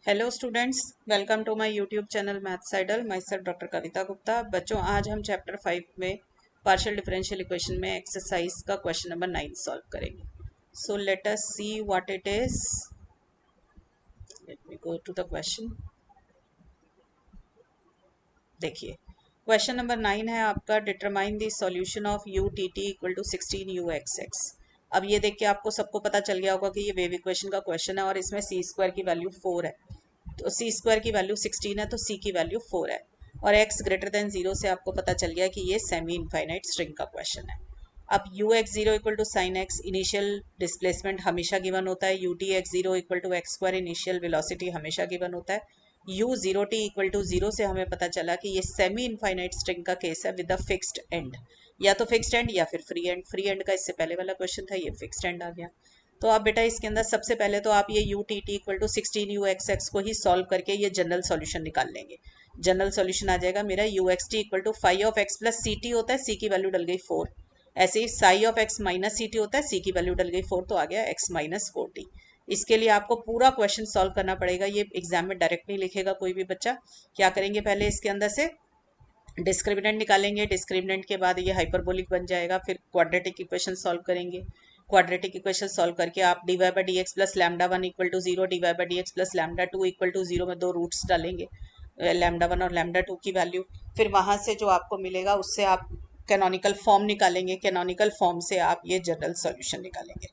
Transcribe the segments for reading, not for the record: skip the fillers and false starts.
Hello students, welcome to my YouTube channel Maths Idol. Myself doctor Kavita Gupta. बच्चों, आज हम chapter 5 में partial differential equation में exercise का क्वेश्चन नंबर 9 सॉल्व करेंगे। So let us see what it is. Let me go to the question. देखिए, question number 9 है आपका, determine the solution of u t t equal to 16 u x x. अब ये देख के आपको सबको पता चल गया होगा कि ये वेव इक्वेशन का क्वेश्चन है और इसमें सी स्क्वायर की वैल्यू 4 है। तो सी स्क्वायर की वैल्यू 16 है तो सी की वैल्यू 4 है और x ग्रेटर देन 0 से आपको पता चल गया कि ये सेमी इनफाइनाइट स्ट्रिंग का क्वेश्चन है। अब u x zero equal to sine x, initial displacement हमेशा गिवन होता है। U t x zero equal to x square, initial velocity हमेशा गिवन होता है। U zero t equal to zero से हमें पता चला कि ये सेमी इनफाइनाइट स्ट्रिंग का केस है विद अ फिक्स्ड एंड, या तो फिक्स्ड एंड या फिर फ्री एंड। फ्री एंड का इससे पहले वाला क्वेश्चन था, ये फिक्स्ड एंड आ गया। तो आप बेटा इसके अंदर सबसे पहले तो आप ये u t t equal to 16 u x x को ही सॉल्व करके ये जनरल सॉल्यूशन निकाल लेंगे। जनरल सॉल्यूशन आ जाएगा मेरा you x T equal to phi of x plus C T होता है, सी की वैल्यू डल गई 4। ऐसे ही sigh of x minus C T होता है, सी की वैल्यू डल गई 4, तो आ गया एक्स माइनस 4 टी। इसके लिए आपको पूरा क्वेश्चन सॉल्व करना पड़ेगा, ये एग्जाम में डायरेक्ट नहीं लिखेगा कोई भी बच्चा। क्या करेंगे, पहले इसके अंदर से डिस्क्रिमिनेंट निकालेंगे, डिस्क्रिमिनेंट के बाद ये हाइपरबोलिक बन जाएगा, फिर क्वाड्रेटिक इक्वेशन सॉल्व करेंगे। क्वाड्रेटिक इक्वेशन सॉल्व करके आप d y by d x plus lambda one equal to zero, d y by d x plus lambda two equal to zero में दो रूट्स डालेंगे, लैमडा वन और lambda two की value. फिर वहां से जो आपको मिलेगा उससे आप कैनोनिकल फॉर्म निकालेंगे, कैनोनिकल फॉर्म से आप ये जनरल सॉल्यूशन निकालेंगे।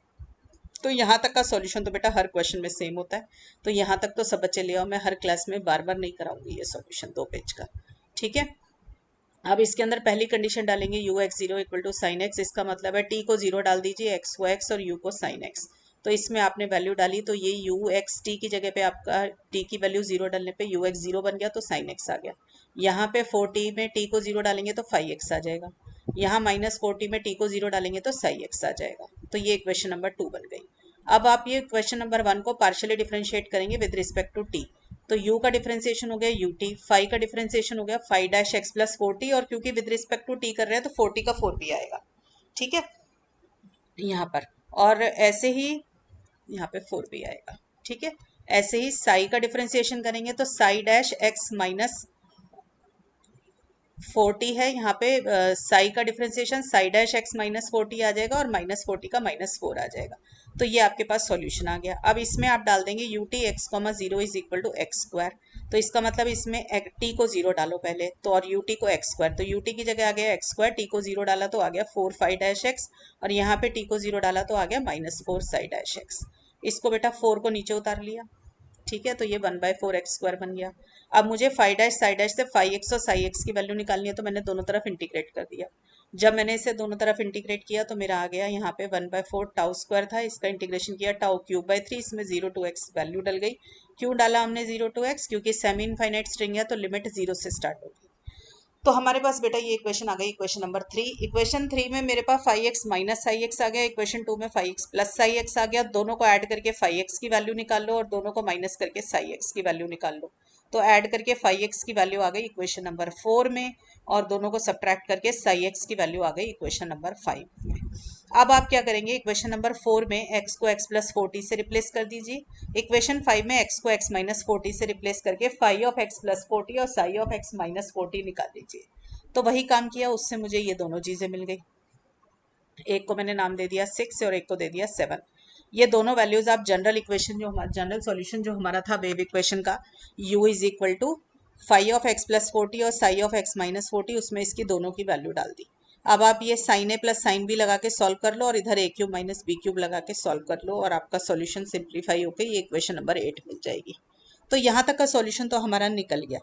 तो यहाँ तक का सॉल्यूशन तो बेटा हर क्वेश्चन में सेम होता है, तो यहाँ तक तो सब बच्चे ले आओ, मैं हर क्लास में बार बार नहीं कराऊंगी ये सॉल्यूशन 2 पेज का। ठीक है, अब इसके अंदर पहली कंडीशन डालेंगे u x zero equal to sine x. इसका मतलब है टी को जीरो डाल दीजिए, एक्स को एक्स और यू को साइन एक्स। तो इसमें आपने वैल्यू डाली तो ये यू एक्स टी की जगह पे आपका टी की वैल्यू जीरो डालने पे यू एक्स जीरो बन गया तो साइन एक्स आ गया। यहाँ पे 4t में टी को जीरो डालेंगे तो फाइव एक्स आ जाएगा। यहाँ माइनस 4t में टी को जीरो डालेंगे तो साई एक्स आ जाएगा। तो ये इक्वेशन नंबर 2 बन गई। अब आप ये क्वेश्चन नंबर 1 को पार्शियली डिफरेंशिएट करेंगे विद रिस्पेक्ट टू टी। तो u का डिफरेंशिएशन हो गया यू टी, फाई का डिफरेंशिएशन हो गया phi dash x plus 4t, और क्योंकि विद रिस्पेक्ट टू t कर रहे हैं तो 4t का 4 भी आएगा। ठीक है, यहाँ पर, और ऐसे ही यहाँ पे 4 भी आएगा। ठीक है, ऐसे ही साई का डिफरेंशिएशन करेंगे तो साई डैश एक्स माइनस 40 है, यहाँ पे साई का differentiation Sai dash x minus 40 आ जाएगा और माइनस 40 का माइनस 4 आ जाएगा। तो ये आपके पास सॉल्यूशन आ गया। अब इसमें आप डाल देंगे u t x comma zero is equal to x square. तो इसका मतलब इसमें टी को जीरो डालो पहले तो, और यू टी को एक्स स्क्वायर, तो यू टी की जगह आ गया एक्स स्क्वायर, टी को जीरो डाला तो आ गया 4 फाइव डैश एक्स, और यहाँ पे टी को जीरो डाला तो आ गया माइनस 4 साई डैश एक्स। इसको बेटा 4 को नीचे उतार लिया। ठीक है, तो ये 1/4 x स्क्वायर बन गया। अब मुझे फाइव डैश साई डैश से फाइव एक्स और साई एक्स की वैल्यू निकालनी है, तो मैंने दोनों तरफ इंटीग्रेट कर दिया। जब मैंने इसे दोनों तरफ इंटीग्रेट किया तो मेरा आ गया यहाँ पे 1/4 टाउ स्क्वायर था, इसका इंटीग्रेशन किया टाउ क्यूब बाई 3, इसमें 0 to x वैल्यू डल गई। क्यों डाला हमने 0 to x, क्योंकि सेमी इनफाइनाइट स्ट्रिंग है तो लिमिट 0 से स्टार्ट होगी। तो हमारे पास बेटा ये इक्वेशन आ गई, इक्वेशन नंबर 3। इक्वेशन 3 में मेरे पास 5x माइनस साई एक्स आ गया, इक्वेशन 2 में 5x प्लस साई एक्स आ गया। दोनों को ऐड करके 5x की वैल्यू निकाल लो और दोनों को माइनस करके साई एक्स की वैल्यू निकाल लो। तो ऐड करके 5x की वैल्यू आ गई इक्वेशन नंबर 4 में, और दोनों को सब्ट्रैक्ट करके साई एक्स की वैल्यू आ गई इक्वेशन नंबर 5 में। अब आप क्या करेंगे, इक्वेशन नंबर 4 में x को x प्लस 40 से रिप्लेस कर दीजिए। इक्वेशन 5 में x को x माइनस 40 से रिप्लेस करके फाई ऑफ x प्लस 40 और साई ऑफ x माइनस 40 निकाल लीजिए। तो वही काम किया, उससे मुझे ये दोनों चीजें मिल गई। एक को मैंने नाम दे दिया 6 और एक को दे दिया 7। ये दोनों वैल्यूज आप जनरल इक्वेशन जो हमारा जनरल सॉल्यूशन जो हमारा था वेव इक्वेशन का, u is equal to phi of x plus 40 और साई ऑफ एक्स माइनस 40, उसमें इसकी दोनों की वैल्यू डाल दी। अब आप ये साइन ए प्लस साइन बी लगा के सॉल्व कर लो और इधर ए क्यूब माइनस बी क्यूब लगा के सॉल्व कर लो, और आपका सॉल्यूशन सिंप्लीफाई होकर ये इक्वेशन नंबर 8 मिल जाएगी। तो यहाँ तक का सॉल्यूशन तो हमारा निकल गया।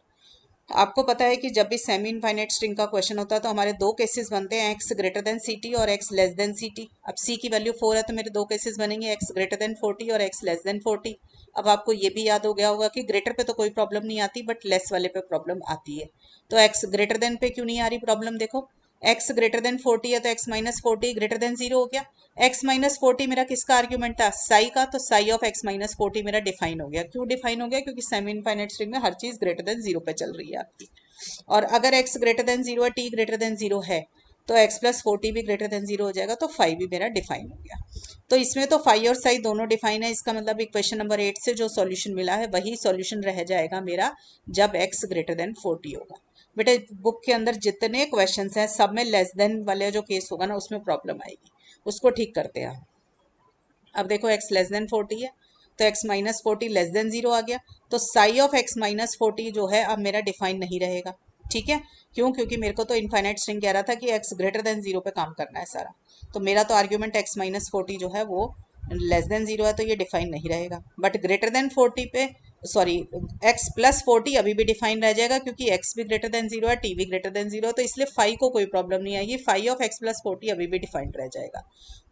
आपको पता है कि जब भी सेमी इनफाइनाइट स्ट्रिंग का क्वेश्चन होता है तो हमारे दो केसेस बनते हैं, x greater than C T और x less than C T. अब सी की वैल्यू 4 है तो मेरे दो केसेस बनेंगे, एक्स ग्रेटर देन 40 और एक्स लेस देन 40। अब आपको ये भी याद हो गया होगा कि ग्रेटर पे तो कोई प्रॉब्लम नहीं आती, बट लेस वाले पे प्रॉब्लम आती है। तो एक्स ग्रेटर देन पे क्यों नहीं आ रही प्रॉब्लम, देखो एक्स ग्रेटर देन 40 है तो एक्स माइनस 40 ग्रेटर देन 0 हो गया। एक्स माइनस 40 मेरा किसका आर्ग्यूमेंट था, साई का, तो साई ऑफ एक्स माइनस 40 मेरा डिफाइन हो गया। क्यों डिफाइन हो गया, क्योंकि सेमी इनफाइनाइट स्ट्रिंग में हर चीज ग्रेटर देन 0 पे चल रही है आपकी। और अगर x ग्रेटर देन 0 है, t ग्रेटर देन 0 है, तो x प्लस 4t भी ग्रेटर देन 0 हो जाएगा, तो फाइव भी मेरा डिफाइन हो गया। तो इसमें तो फाइव और साई दोनों डिफाइन है, इसका मतलब इक्वेशन नंबर 8 से जो सॉल्यूशन मिला है वही सॉल्यूशन रह जाएगा मेरा जब x ग्रेटर देन 40 होगा। बेटा बुक के अंदर जितने क्वेश्चंस हैं सब में लेस देन वाले जो केस होगा ना उसमें प्रॉब्लम आएगी, उसको ठीक करते हैं। अब देखो x लेस देन 40 है तो x माइनस 40 लेस देन 0 आ गया, तो साई ऑफ x माइनस 40 जो है अब मेरा डिफाइन नहीं रहेगा। ठीक है, क्यों? क्योंकि मेरे को तो इनफाइनाइट स्ट्रिंग कह रहा था कि x ग्रेटर देन 0 पे काम करना है सारा, तो मेरा तो आर्ग्यूमेंट x माइनस 40 जो है वो लेस देन 0 है, तो ये डिफाइन नहीं रहेगा। बट ग्रेटर देन 40 पे सॉरी x प्लस 40 अभी भी डिफाइन रह जाएगा, क्योंकि x भी ग्रेटर देन 0 है, t भी ग्रेटर देन 0 है, तो इसलिए फाई को कोई प्रॉब्लम नहीं आएगी, फाई ऑफ x प्लस 40 अभी भी डिफाइंड रह जाएगा।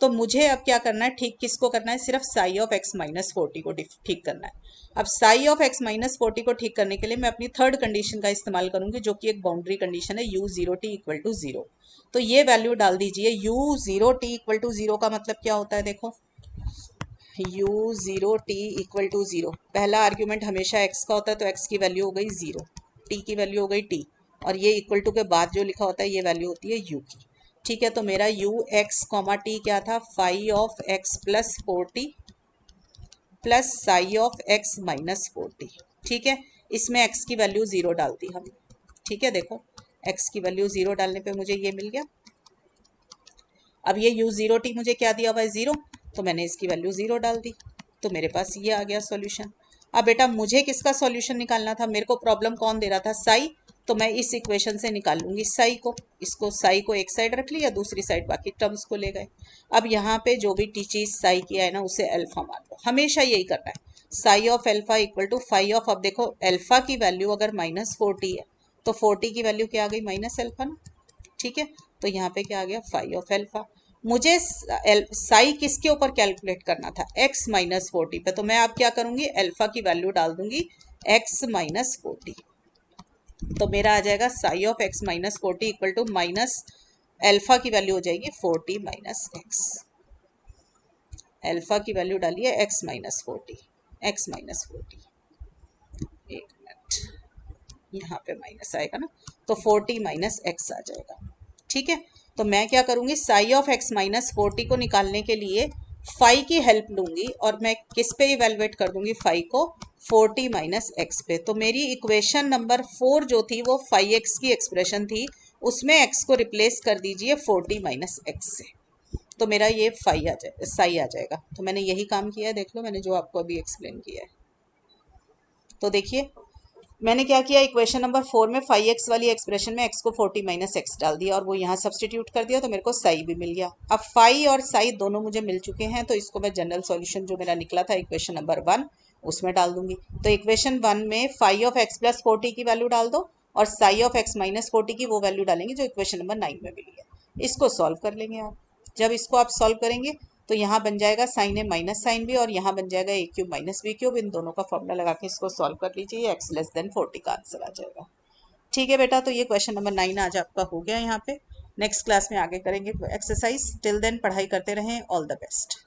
तो मुझे अब क्या करना है, ठीक किसको करना है, सिर्फ साई ऑफ x माइनस 40 को ठीक करना है। अब साई ऑफ x माइनस 40 को ठीक करने के लिए मैं अपनी थर्ड कंडीशन का इस्तेमाल करूंगी, जो कि एक बाउंड्री कंडीशन है u 0t इक्वल टू 0। तो ये वैल्यू डाल दीजिए, u 0t इक्वल टू 0 का मतलब क्या होता है, देखो u 0t इक्वल टू 0, पहला आर्ग्यूमेंट हमेशा x का होता है, तो x की वैल्यू हो गई 0, t की वैल्यू हो गई t, और ये इक्वल टू के बाद जो लिखा होता है ये वैल्यू होती है u की। ठीक है, तो मेरा u x कॉमा t क्या था, phi of x plus 40 plus psi of x minus 40। ठीक है, इसमें x की वैल्यू 0 डाल दी हमने। ठीक है, देखो x की वैल्यू 0 डालने पे मुझे ये मिल गया। अब ये u 0t मुझे क्या दिया हुआ है, 0, तो मैंने इसकी वैल्यू 0 डाल दी, तो मेरे पास ये आ गया सॉल्यूशन। अब बेटा मुझे किसका सॉल्यूशन निकालना था, मेरे को प्रॉब्लम कौन दे रहा था, साई, तो मैं इस इक्वेशन से निकाल लूंगी साई को, इसको साई को एक साइड रख लिया, दूसरी साइड बाकी टर्म्स को ले गए। अब यहाँ पे जो भी चीज साई किया है ना उसे अल्फा मान लो, हमेशा यही करना है, psi of alpha equal to phi of, अब देखो अल्फा की वैल्यू अगर माइनस 40 है तो 40 की वैल्यू क्या आ गई, माइनस अल्फा ना। ठीक है, तो यहाँ पे क्या आ गया, फाई ऑफ अल्फा। मुझे साई किसके ऊपर कैलकुलेट करना था, x माइनस 40 पे, तो मैं अब क्या करूंगी, अल्फा की वैल्यू डाल दूंगी x माइनस 40, तो मेरा आ जाएगा psi of x minus 40 equal to minus alpha की वैल्यू हो जाएगी 40 माइनस x। अल्फा की वैल्यू डालिए x माइनस 40, x माइनस 40, एक मिनट, यहाँ पे माइनस आएगा ना, तो 40 माइनस x आ जाएगा। ठीक है, तो मैं क्या करूंगी, साई ऑफ x माइनस 40 को निकालने के लिए फाई की हेल्प लूंगी, और मैं किस पे इवेलुएट कर दूंगी फाई को, 40 माइनस एक्स पे। तो मेरी इक्वेशन नंबर 4 जो थी वो फाई एक्स की एक्सप्रेशन थी, उसमें x को रिप्लेस कर दीजिए 40 माइनस एक्स से, तो मेरा ये फाई आ जाए साई आ जाएगा। तो मैंने यही काम किया है, देख लो मैंने जो आपको अभी एक्सप्लेन किया है। तो देखिए मैंने क्या किया, इक्वेशन नंबर 4 में फाई एक्स वाली एक्सप्रेशन में x को 40 माइनस एक्स डाल दिया और वो यहाँ सब्सटीट्यूट कर दिया, तो मेरे को साई भी मिल गया। अब फाई और साई दोनों मुझे मिल चुके हैं, तो इसको मैं जनरल सॉल्यूशन जो मेरा निकला था इक्वेशन नंबर 1 उसमें डाल दूंगी। तो इक्वेशन 1 में फाई ऑफ x प्लस 40 की वैल्यू डाल दो, और साई ऑफ x माइनस 40 की वो वैल्यू डालेंगे जो इक्वेशन नंबर 9 में मिली है। इसको सॉल्व कर लेंगे आप। जब इसको आप सॉल्व करेंगे तो यहाँ बन जाएगा साइन ए माइनस साइन बी, और यहाँ बन जाएगा ए क्यूब माइनस बी क्यूब। इन दोनों का फॉर्मूला लगा के इसको सॉल्व कर लीजिए, एक्स लेस देन 40 का आंसर आ जाएगा। ठीक है बेटा, तो ये क्वेश्चन नंबर 9 आज आपका हो गया यहाँ पे। नेक्स्ट क्लास में आगे करेंगे एक्सरसाइज। टिल देन पढ़ाई करते रहें। All the best.